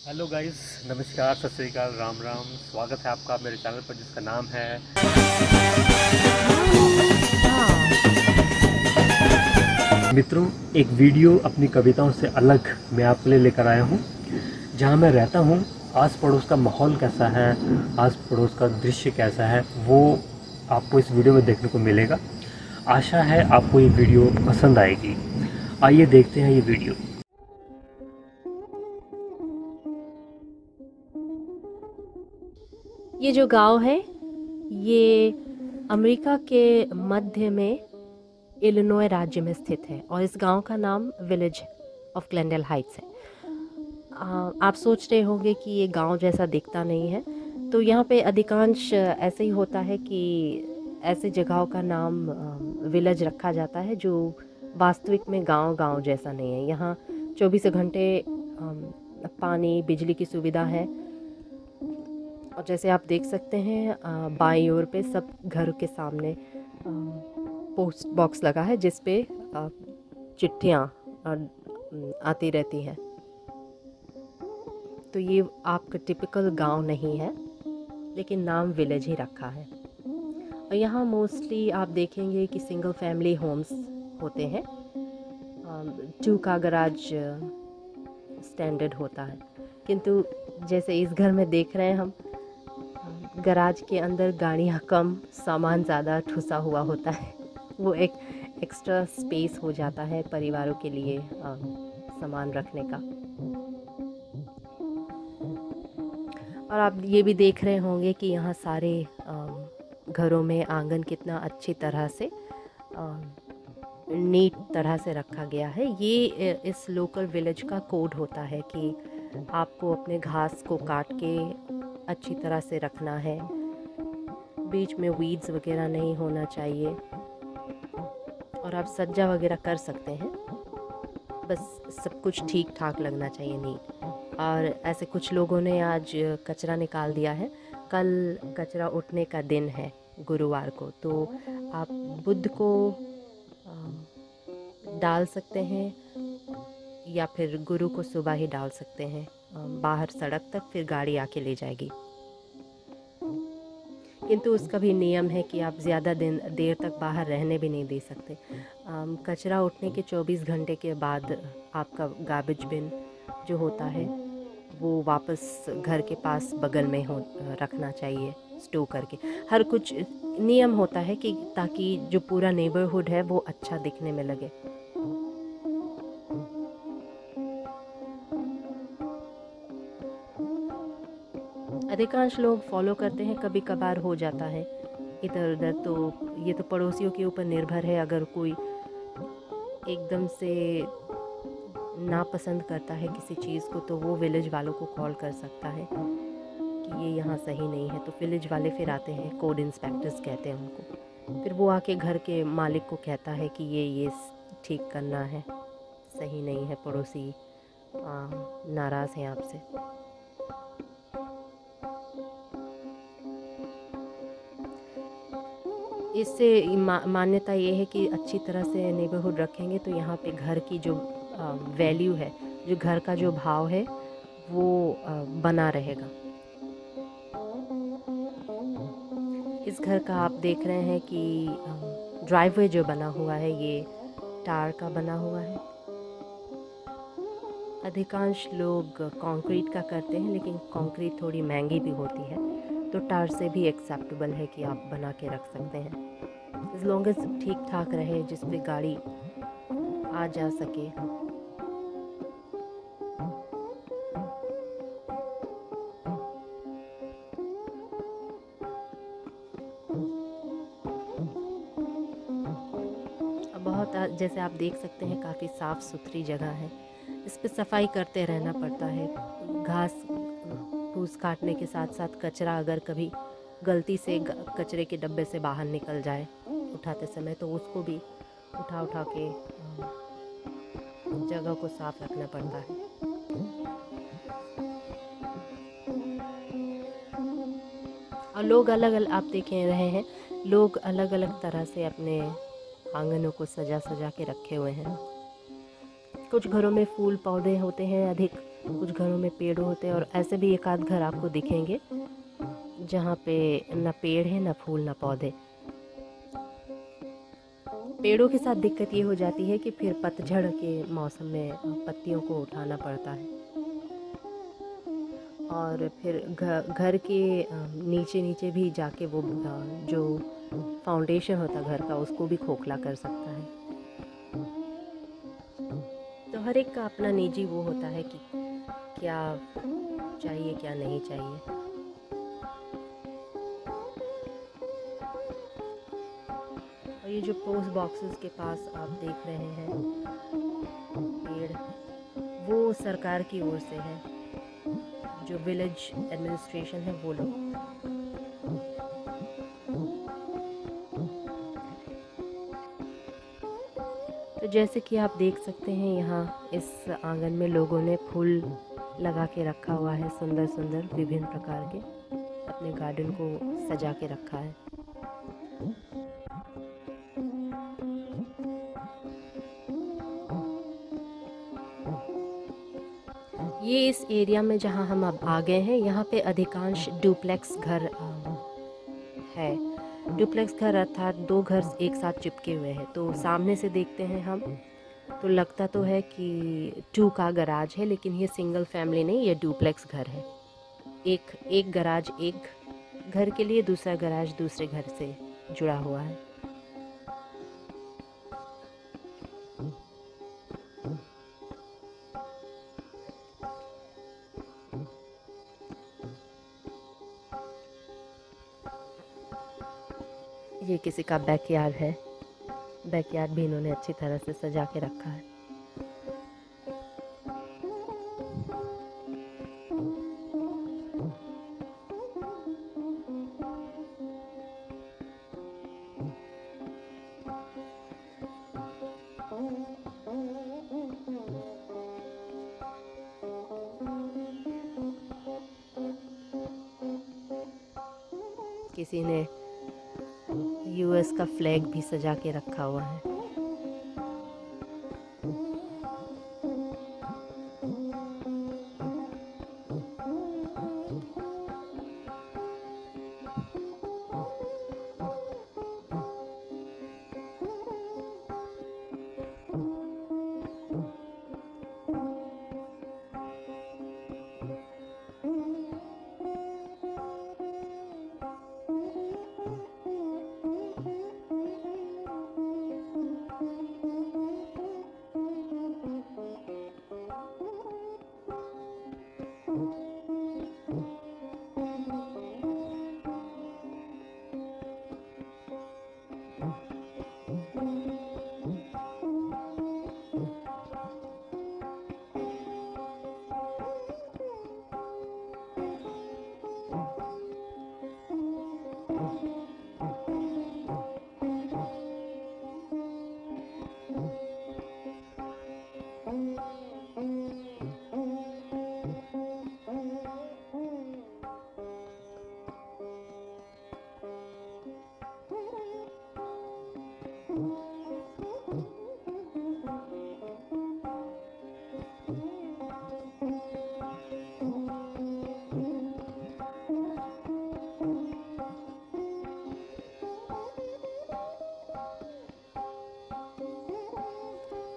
Hello guys, नमस्कार, सत श्री अकाल, राम राम। स्वागत है आपका मेरे चैनल पर जिसका नाम है मित्रों। एक वीडियो अपनी कविताओं से अलग मैं आपके लिए लेकर आया हूँ। जहाँ मैं रहता हूँ, आस पड़ोस का माहौल कैसा है, आस पड़ोस का दृश्य कैसा है, वो आपको इस वीडियो में देखने को मिलेगा। आशा है आपको ये वीडियो पसंद आएगी। आइए देखते हैं ये वीडियो। ये जो गांव है ये अमेरिका के मध्य में इलिनॉय राज्य में स्थित है और इस गांव का नाम विलेज ऑफ ग्लेंडेल हाइट्स है। आप सोच रहे होंगे कि ये गांव जैसा दिखता नहीं है, तो यहाँ पे अधिकांश ऐसे ही होता है कि ऐसे जगहों का नाम विलेज रखा जाता है जो वास्तविक में गांव जैसा नहीं है। यहाँ 24 घंटे पानी बिजली की सुविधा है और जैसे आप देख सकते हैं बाईं ओर पे सब घर के सामने पोस्ट बॉक्स लगा है जिस पे चिट्ठियाँ आती रहती हैं। तो ये आपका टिपिकल गांव नहीं है, लेकिन नाम विलेज ही रखा है। और यहाँ मोस्टली आप देखेंगे कि सिंगल फैमिली होम्स होते हैं। 2 का गराज स्टैंडर्ड होता है, किंतु जैसे इस घर में देख रहे हैं हम, गराज के अंदर गाड़ियाँ कम, सामान ज़्यादा ठुसा हुआ होता है। वो एक एक्स्ट्रा स्पेस हो जाता है परिवारों के लिए सामान रखने का। और आप ये भी देख रहे होंगे कि यहाँ सारे घरों में आंगन कितना अच्छी तरह से नीट तरह से रखा गया है। ये इस लोकल विलेज का कोड होता है कि आपको अपने घास को काट के अच्छी तरह से रखना है, बीच में वीड्स वगैरह नहीं होना चाहिए और आप सज्जा वगैरह कर सकते हैं, बस सब कुछ ठीक ठाक लगना चाहिए, नीट। और ऐसे कुछ लोगों ने आज कचरा निकाल दिया है। कल कचरा उठने का दिन है, गुरुवार को, तो आप बुध को डाल सकते हैं या फिर गुरु को सुबह ही डाल सकते हैं बाहर सड़क तक, फिर गाड़ी आके ले जाएगी। किंतु उसका भी नियम है कि आप ज़्यादा देर तक बाहर रहने भी नहीं दे सकते। कचरा उठने के 24 घंटे के बाद आपका गार्बेज बिन जो होता है वो वापस घर के पास बगल में रखना चाहिए, स्टोर करके। हर कुछ नियम होता है कि ताकि जो पूरा नेबरहुड है वो अच्छा दिखने में लगे। अधिकांश लोग फॉलो करते हैं, कभी कभार हो जाता है इधर उधर, तो ये तो पड़ोसियों के ऊपर निर्भर है। अगर कोई एकदम से नापसंद करता है किसी चीज़ को, तो वो विलेज वालों को कॉल कर सकता है कि ये यहाँ सही नहीं है। तो विलेज वाले फिर आते हैं, कोड इंस्पेक्टर्स कहते हैं उनको। फिर वो आके घर के मालिक को कहता है कि ये ठीक करना है, सही नहीं है, पड़ोसी नाराज़ हैं आपसे। इससे मान्यता ये है कि अच्छी तरह से नेबरहुड रखेंगे तो यहाँ पे घर की जो वैल्यू है, जो घर का जो भाव है, वो बना रहेगा। इस घर का आप देख रहे हैं कि ड्राइववे जो बना हुआ है ये टार का बना हुआ है। अधिकांश लोग कंक्रीट का करते हैं, लेकिन कंक्रीट थोड़ी महंगी भी होती है, तो टार से भी एक्सेप्टेबल है कि आप बना के रख सकते हैं, इस लॉन्ग एज ठीक ठाक रहे, जिस पे गाड़ी आ जा सके। बहुत जैसे आप देख सकते हैं काफ़ी साफ़ सुथरी जगह है। इस पे सफाई करते रहना पड़ता है। घास फूस काटने के साथ साथ कचरा अगर कभी गलती से कचरे के डब्बे से बाहर निकल जाए उठाते समय, तो उसको भी उठा के जगह को साफ रखना पड़ता है। और लोग अलग अलग, आप देख रहे हैं, लोग अलग अलग तरह से अपने आंगनों को सजा के रखे हुए हैं। कुछ घरों में फूल पौधे होते हैं अधिक, कुछ घरों में पेड़ होते हैं, और ऐसे भी एक आध घर आपको दिखेंगे जहाँ पे न पेड़ है, न फूल, न पौधे। पेड़ों के साथ दिक्कत ये हो जाती है कि फिर पतझड़ के मौसम में पत्तियों को उठाना पड़ता है, और फिर घर के नीचे नीचे भी जाके वो जो फाउंडेशन होता है घर का, उसको भी खोखला कर सकता है। तो हर एक का अपना निजी वो होता है कि क्या चाहिए क्या नहीं चाहिए। और ये जो पोस्ट बॉक्सेस के पास आप देख रहे हैं पेड़, वो सरकार की ओर से है, जो विलेज एडमिनिस्ट्रेशन है वो लोग। तो जैसे कि आप देख सकते हैं यहाँ इस आंगन में लोगों ने फूल लगा के रखा हुआ है, सुंदर सुंदर विभिन्न प्रकार के, अपने गार्डन को सजा के रखा है। ये इस एरिया में जहाँ हम अब आ गए हैं, यहाँ पे अधिकांश डुप्लेक्स घर है। डुप्लेक्स घर अर्थात दो घर एक साथ चिपके हुए हैं। तो सामने से देखते हैं हम तो लगता तो है कि 2 का गराज है, लेकिन ये सिंगल फैमिली नहीं, ये डुप्लेक्स घर है। एक गराज एक घर के लिए, दूसरा गराज दूसरे घर से जुड़ा हुआ है। ये किसी का बैकयार्ड है। बैकयार्ड भी इन्होंने अच्छी तरह से सजा के रखा है। किसी ने यूएस का फ्लैग भी सजा के रखा हुआ है।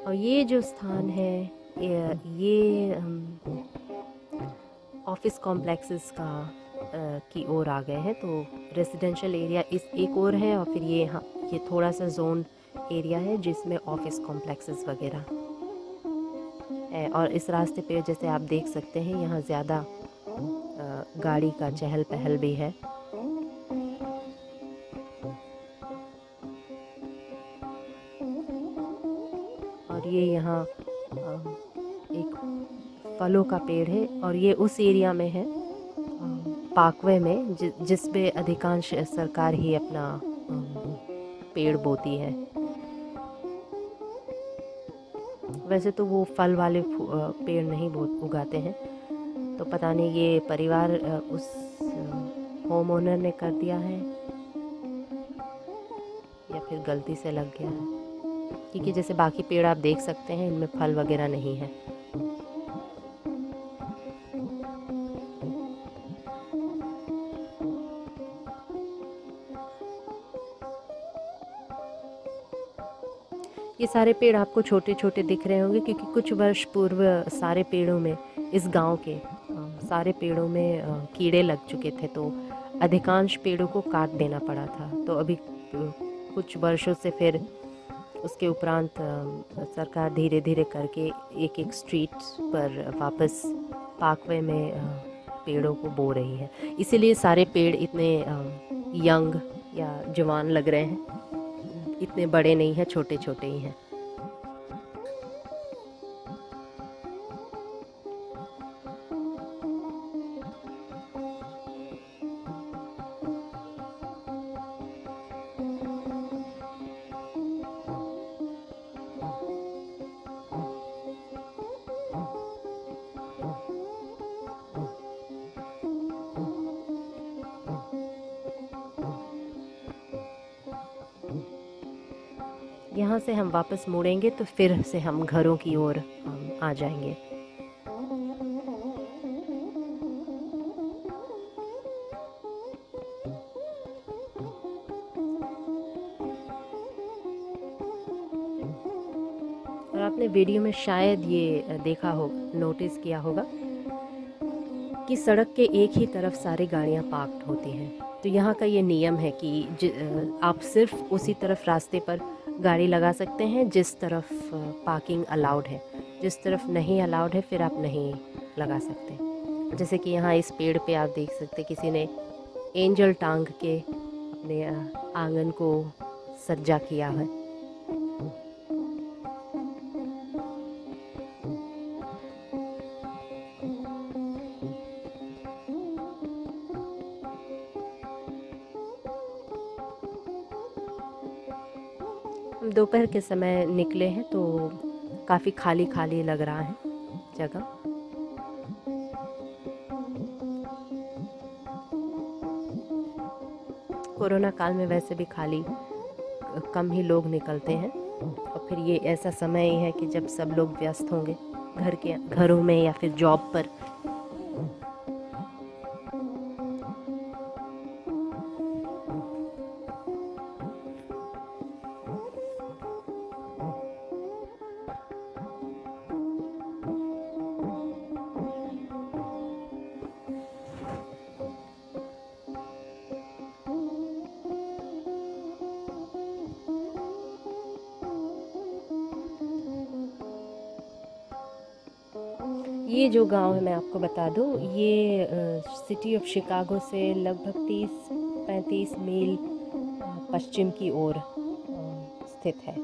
और ये जो स्थान है ये ऑफिस कॉम्प्लेक्सेस का की ओर आ गए हैं। तो रेजिडेंशियल एरिया इस एक और है, और फिर ये थोड़ा सा जोन एरिया है जिसमें ऑफिस कॉम्प्लेक्सेस वगैरह है। और इस रास्ते पे जैसे आप देख सकते हैं यहाँ ज़्यादा गाड़ी का चहल पहल भी है। और ये यहाँ एक फलों का पेड़ है, और ये उस एरिया में है पाकवे में जिसपे अधिकांश सरकार ही अपना पेड़ बोती है। वैसे तो वो फल वाले पेड़ नहीं उगाते हैं, तो पता नहीं ये परिवार उस होम ओनर ने कर दिया है या फिर गलती से लग गया है। क्योंकि जैसे बाकी पेड़ आप देख सकते हैं इनमें फल वगैरह नहीं है। ये सारे पेड़ आपको छोटे छोटे दिख रहे होंगे क्योंकि कुछ वर्ष पूर्व सारे पेड़ों में, इस गांव के सारे पेड़ों में कीड़े लग चुके थे, तो अधिकांश पेड़ों को काट देना पड़ा था। तो अभी कुछ वर्षों से फिर उसके उपरांत सरकार धीरे धीरे करके एक एक स्ट्रीट पर वापस पार्कवे में पेड़ों को बो रही है। इसीलिए सारे पेड़ इतने यंग या जवान लग रहे हैं, इतने बड़े नहीं हैं, छोटे छोटे ही हैं। यहाँ से हम वापस मुड़ेंगे तो फिर से हम घरों की ओर आ जाएंगे। और आपने वीडियो में शायद ये देखा हो, नोटिस किया होगा कि सड़क के एक ही तरफ सारी गाड़ियाँ पार्क्ड होती हैं। तो यहाँ का ये नियम है कि आप सिर्फ उसी तरफ रास्ते पर गाड़ी लगा सकते हैं जिस तरफ पार्किंग अलाउड है। जिस तरफ नहीं अलाउड है फिर आप नहीं लगा सकते। जैसे कि यहाँ इस पेड़ पे आप देख सकते किसी ने एंजल टांग के अपने आंगन को सज्जा किया है। हम दोपहर के समय निकले हैं तो काफ़ी खाली खाली लग रहा है जगह। कोरोना काल में वैसे भी खाली कम ही लोग निकलते हैं, और फिर ये ऐसा समय ही है कि जब सब लोग व्यस्त होंगे घरों में या फिर जॉब पर। ये जो गांव है मैं आपको बता दूं, ये सिटी ऑफ शिकागो से लगभग 30-35 मील पश्चिम की ओर स्थित है।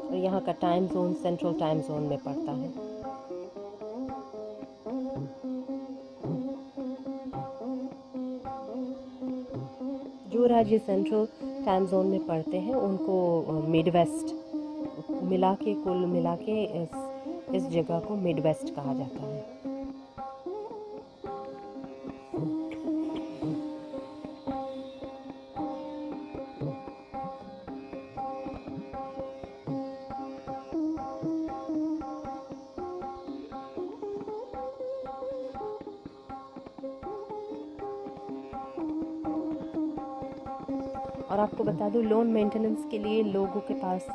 और यहाँ का time zone central time zone में पड़ता है। जो राज्य सेंट्रल टाइम जोन में पड़ते हैं उनको मिडवेस्ट कुल मिला के इस जगह को मिडवेस्ट कहा जाता है। और आपको बता दूं, लोन मेंटेनेंस के लिए लोगों के पास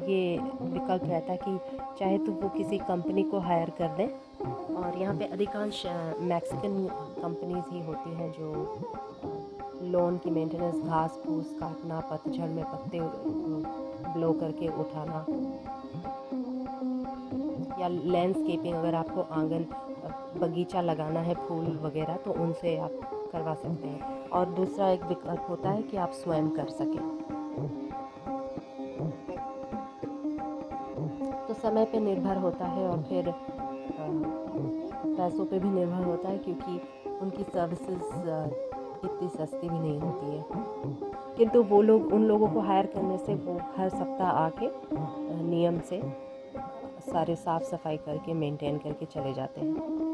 ये विकल्प रहता है कि चाहे तो वो किसी कंपनी को हायर कर दें, और यहाँ पे अधिकांश मैक्सिकन कंपनीज ही होती हैं जो लोन की मेंटेनेंस, घास फूस काटना, पतझड़ में पत्ते ब्लो करके उठाना, या लैंडस्केपिंग, अगर आपको आंगन बगीचा लगाना है फूल वगैरह तो उनसे आप करवा सकते हैं। और दूसरा एक विकल्प होता है कि आप स्वयं कर सकें। तो समय पे निर्भर होता है और फिर पैसों पे भी निर्भर होता है, क्योंकि उनकी सर्विसेज इतनी सस्ती भी नहीं होती है। किंतु वो लोग, उन लोगों को हायर करने से वो हर सप्ताह आके नियम से सारे साफ सफाई करके मेंटेन करके चले जाते हैं।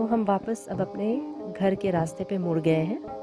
तो हम वापस अब अपने घर के रास्ते पे मुड़ गए हैं।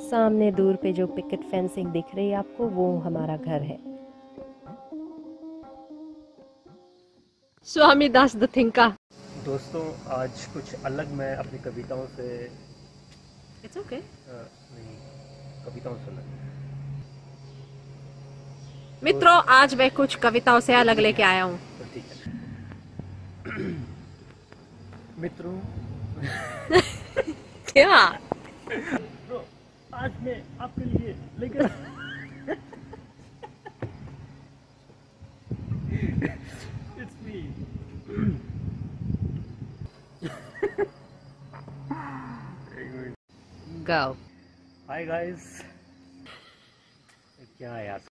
सामने दूर पे जो पिकेट फेंसिंग दिख रही है आपको, वो हमारा घर है। स्वामी दास द थिंका। दोस्तों, आज कुछ अलग मैं अपनी कविताओं से इट्स ओके। नहीं, कविताओं से अलग। मित्रों, आज मैं कुछ कविताओं से अलग लेके आया हूँ। तो ठीक है। मित्रों, क्या? तो आज मैं आपके लिए लेकर it's me. Go. Hi guys. क्या है यार?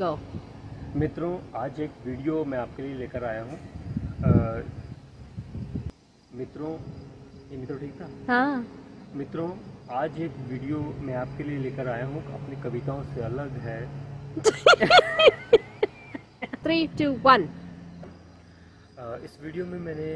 गो। मित्रों, आज एक वीडियो मैं आपके लिए लेकर आया हूँ। मित्रों, ये मित्रों ठीक था? हाँ। मित्रों, आज एक वीडियो मैं आपके लिए लेकर आया हूँ, अपनी कविताओं से अलग है। 3, 2, 1। इस वीडियो में मैंने